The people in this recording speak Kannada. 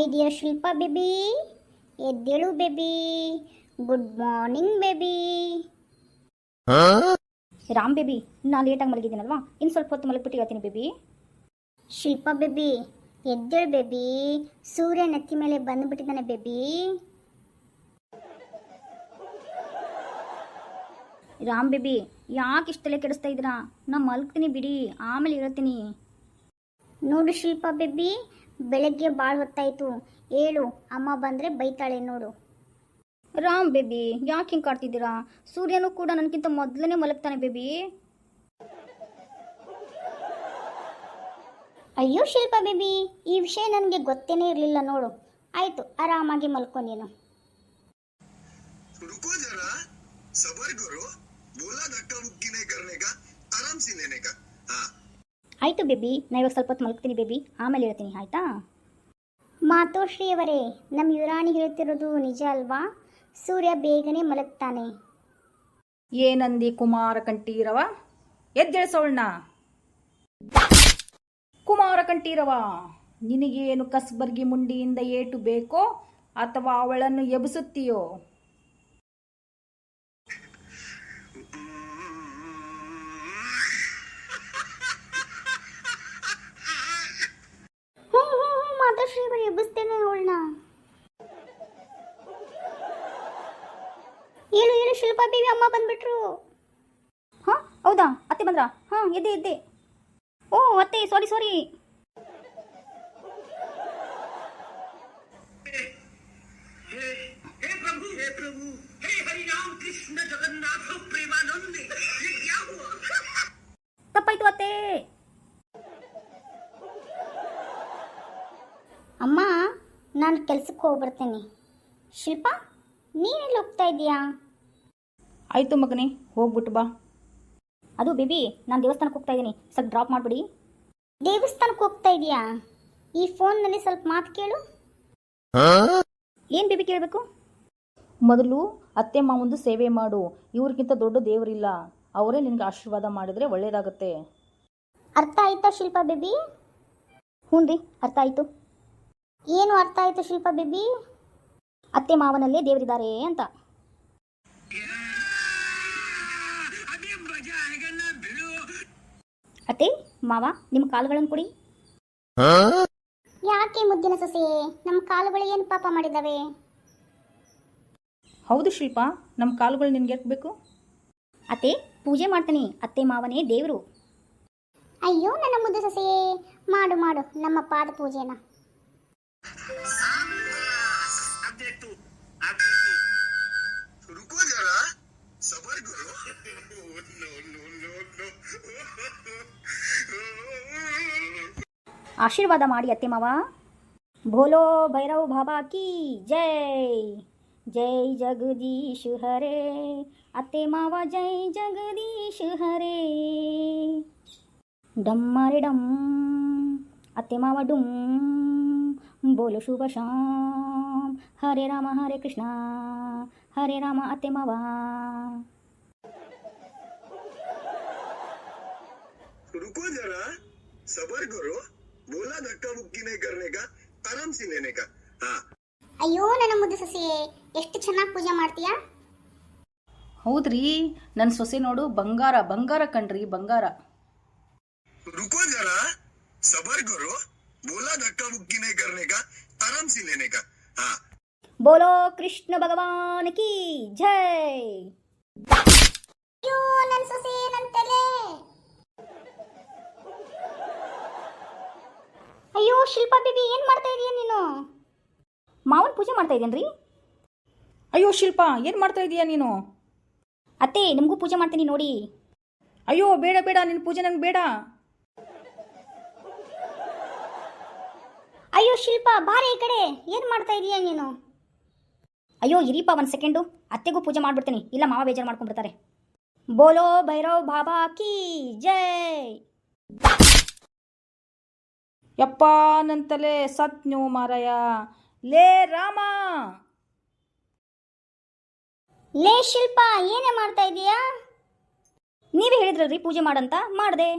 ಮೈ ಡಿಯರ್ ಶಿಲ್ಪಾ ಬೇಬಿ, ಎದ್ದೇಳು baby. Good morning baby. Ram baby, ನಾನು ಲೇಟಾಗಿ ಮಲಗಿದ್ದೀನಲ್ವಾ, ಇನ್ನು ಸ್ವಲ್ಪ ಹೊತ್ತು ಮಲಗಿಬಿಟ್ಟು ಹೇಳ್ತೀನಿ ಬೇಬಿ. ಶಿಲ್ಪಾ ಬೇಬಿ, ಎದ್ದೇಳು ಬೇಬಿ. ಸೂರ್ಯ ನೆತ್ತಿ ಮೇಲೆ ಬಂದುಬಿಟ್ಟಿದ್ದಾನೆ ಬೇಬಿ. ರಾಮ್ ಬೇಬಿ, ಯಾಕೆ ಇಷ್ಟೆಲ್ಲ ಕೆಡಿಸ್ತಾ ಇದ್ದೀರಾ? ನಾನು ಮಲಗ್ತೀನಿ ಬಿಡಿ, ಆಮೇಲೆ ಹೇಳ್ತೀನಿ. ನೋಡು ಶಿಲ್ಪಾ ಬೇಬಿ, ಬೆಳಗ್ಗೆ ಭಾಳ ಹೊತ್ತಾಯಿತು, ಹೇಳು, ಅಮ್ಮ ಬಂದರೆ ಬೈತಾಳೆ ನೋಡು. ರಾಮ್ ಬೇಬಿ, ಯಾಕೆ ಹಿಂಗೆ ಕಾಡ್ತಿದ್ದೀರಾ? ಸೂರ್ಯನೂ ಕೂಡ ನನಗಿಂತ ಮೊದಲನೇ ಮಲಗ್ತಾನೆ ಬೇಬಿ. ಅಯ್ಯೋ ಶಿಲ್ಪಾ ಬೇಬಿ, ಈ ವಿಷಯ ನನಗೆ ಗೊತ್ತೇನೇ ಇರಲಿಲ್ಲ ನೋಡು. ಆಯಿತು, ಆರಾಮಾಗಿ ಮಲ್ಕೊ ನೀನು. ಆಯಿತು ಬೇಬಿ, ನಾ ಇವಾಗ ಸ್ವಲ್ಪ ಹೊತ್ತು ಮಲಗ್ತೀನಿ ಬೇಬಿ, ಆಮೇಲೆ ಹೇಳ್ತೀನಿ ಆಯಿತಾ? ಮಾತೋಶ್ರೀಯವರೇ, ನಮ್ಮ ಯುವರಾಣಿ ಹೇಳ್ತಿರೋದು ನಿಜ ಅಲ್ವಾ? ಸೂರ್ಯ ಬೇಗನೆ ಮಲಗ್ತಾನೆ. ಏನಂದಿ ಕುಮಾರ ಕಂಠೀರವ? ಎದ್ದೇಳಿಸೋಳ್ನ. ಕುಮಾರ ಕಂಠೀರವ, ನಿನಗೇನು ಕಸ್ಬರ್ಗಿ ಮುಂಡಿಯಿಂದ ಏಟು ಬೇಕೋ ಅಥವಾ ಅವಳನ್ನು ಎಬ್ಬಿಸುತ್ತೀಯೋ? ಮಾತೋಶ್ರೀಯವರೇ, ಎಬ್ಬಿಸ್ತೇನೆ ಅವಳನ್ನ. ಹೇಳು ಹೇಳು ಶಿಲ್ಪಾ ಬೇಬಿ, ಅಮ್ಮ ಬಂದ್ಬಿಟ್ರು. ಹಾಂ ಹೌದಾ, ಅತ್ತೆ ಬಂದ್ರಾ? ಹಾಂ, ಎದ್ದೆ. ಓ ಅತ್ತೆ, ಸಾರಿ. ತಪ್ಪಾಯ್ತು ಅತ್ತೆ. ಅಮ್ಮ, ನಾನು ಕೆಲ್ಸಕ್ಕೆ ಹೋಗ್ಬರ್ತೇನೆ. ಶಿಲ್ಪಾ, ನೀನೆಲ್ಲಿ ಹೋಗ್ತಾ ಇದೀಯಾ? ಆಯಿತು ಮಗನೇ, ಹೋಗ್ಬಿಟ್ಟು ಬಾ. ಅದು ಬೇಬಿ, ನಾನು ದೇವಸ್ಥಾನಕ್ಕೆ ಹೋಗ್ತಾ ಇದ್ದೀನಿ, ಸ್ವಲ್ಪ ಡ್ರಾಪ್ ಮಾಡಿಬಿಡಿ. ದೇವಸ್ಥಾನಕ್ಕೆ ಹೋಗ್ತಾ ಇದೀಯಾ? ಈ ಫೋನ್ನಲ್ಲಿ ಸ್ವಲ್ಪ ಮಾತು ಕೇಳು. ಏನು ಬೇಬಿ ಕೇಳಬೇಕು? ಮೊದಲು ಅತ್ತೆ ಮಾವಂದು ಸೇವೆ ಮಾಡು. ಇವ್ರಿಗಿಂತ ದೊಡ್ಡ ದೇವರಿಲ್ಲ. ಅವರೇ ನಿನಗೆ ಆಶೀರ್ವಾದ ಮಾಡಿದರೆ ಒಳ್ಳೆಯದಾಗುತ್ತೆ. ಅರ್ಥ ಆಯ್ತಾ ಶಿಲ್ಪಾ ಬೇಬಿ? ಹ್ಞೂ ರೀ, ಅರ್ಥ ಆಯಿತು. ಏನು ಅರ್ಥ ಆಯಿತು ಶಿಲ್ಪಾ ಬೇಬಿ? ಅತ್ತೆ ಮಾವನಲ್ಲೇ ದೇವರಿದ್ದಾರೆ ಅಂತ. ಅತ್ತೆ ಮಾವ, ನಿಮ್ಮ ಕಾಲುಗಳನ್ನು ಕೊಡಿ. ಯಾಕೆ ಮುದ್ದಿನ ಸೊಸೆ, ನಮ್ಮ ಕಾಲುಗಳು ಏನು ಪಾಪ ಮಾಡಿದ್ದಾವೆ? ಹೌದು ಶಿಲ್ಪ, ನಮ್ಮ ಕಾಲುಗಳು ನಿನ್ಗೆ ಯಾಕೆ ಬೇಕು? ಅತ್ತೆ, ಪೂಜೆ ಮಾಡ್ತೀನಿ, ಅತ್ತೆ ಮಾವನೇ ದೇವರು. ಅಯ್ಯೋ ನನ್ನ ಮುದ್ದು ಸೊಸೆಯೇ, ಮಾಡು ನಮ್ಮ ಪಾದ ಪೂಜೆನ. ಆಶೀರ್ವಾದ ಮಾಡಿ ಅತ್ತೆ ಮಾವ. ಬೋಲೋ ಭೈರವ್ ಬಾಬಾ ಕಿ ಜೈ. ಜೈ ಜಗದೀಶ್ ಹರೇ. ಅತ್ತೆ ಮಾವ ಜೈ ಜಗದೀಶ್ ಹರೇ. ಡಮ್ಮರೆ ಡಮ್, ಅತ್ತೆ ಮಾವ ಡುಮ್. ಬೋಲು ಶುಭ ಶಾಮ್. ಹರೇ ರಾಮ ಹರೇ ಕೃಷ್ಣ, ಹರೇ ರಾಮ ಅತ್ತೆ ಮಾವ. रुको जरा, सबर करो. बोला धक्का मुक्की नहीं करने का, आराम से लेने का. हाँ. ಅಯ್ಯೋ ನನ್ನ ಮುದ್ದು ಸೊಸೆಯೇ, ಎಷ್ಟು ಚೆನ್ನಾಗಿ ಪೂಜೆ ಮಾಡ್ತೀಯಾ? ಹೌದ್ರಿ, ನನ್ನ ಸೊಸೆ ನೋಡು, ಬಂಗಾರ ಕಣ್ರಿ, ಬಂಗಾರ. रुको जरा, सबर करो. बोला धक्का मुक्की नहीं करने का, आराम से लेने का. हाँ. ಬೋಲೋ ಕೃಷ್ಣ ಭಗವಾನ್ ಕಿ ಜೈ. ಅಯ್ಯೋ ನನ್ನ ಸೊಸೆ, ನನ್ನ ತಲೆ. ಅಯ್ಯೋ ಶಿಲ್ಪಾ ಬೇಬಿ, ಏನು ಮಾಡ್ತಾ ಇದೀಯ ನೀನು? ಮಾವನ್ ಪೂಜೆ ಮಾಡ್ತಾ ಇದ್ದೇನ್ರಿ. ಅಯ್ಯೋ ಶಿಲ್ಪ, ಏನು ಮಾಡ್ತಾ ಇದೀಯಾ ನೀನು? ಅತ್ತೆ, ನಿಮಗೂ ಪೂಜೆ ಮಾಡ್ತೀನಿ ನೋಡಿ. ಅಯ್ಯೋ ಬೇಡ, ನಿನ್ನ ಪೂಜೆ ನಂಗೆ ಬೇಡ. ಅಯ್ಯೋ ಶಿಲ್ಪ, ಬಾರೆ ಈ ಕಡೆ, ಏನು ಮಾಡ್ತಾ ಇದೀಯ ನೀನು? ಅಯ್ಯೋ ಇರೀಪ, ಒಂದು ಸೆಕೆಂಡು, ಅತ್ತೆಗೂ ಪೂಜೆ ಮಾಡ್ಬಿಡ್ತೀನಿ, ಇಲ್ಲ ಮಾವ ಬೇಜಾರು ಮಾಡ್ಕೊಂಡ್ಬಿಡ್ತಾರೆ. ಬೋಲೋ ಭೈರವ್ ಬಾಬಾ ಕಿ ಜೈ. ಯಪ್ಪ ನಂತಲೇ ಸತ್ನ್ಯೋ ಮಾರಾಯ. ಲೇ ರಾಮ. ಲೇ ಶಿಲ್ಪ, ಏನೇ ಮಾಡ್ತಾ ಇದೀಯಾ? ನೀವೇ ಹೇಳಿದ್ರಲ್ರಿ ಪೂಜೆ ಮಾಡಂತ, ಮಾಡಿದೆ.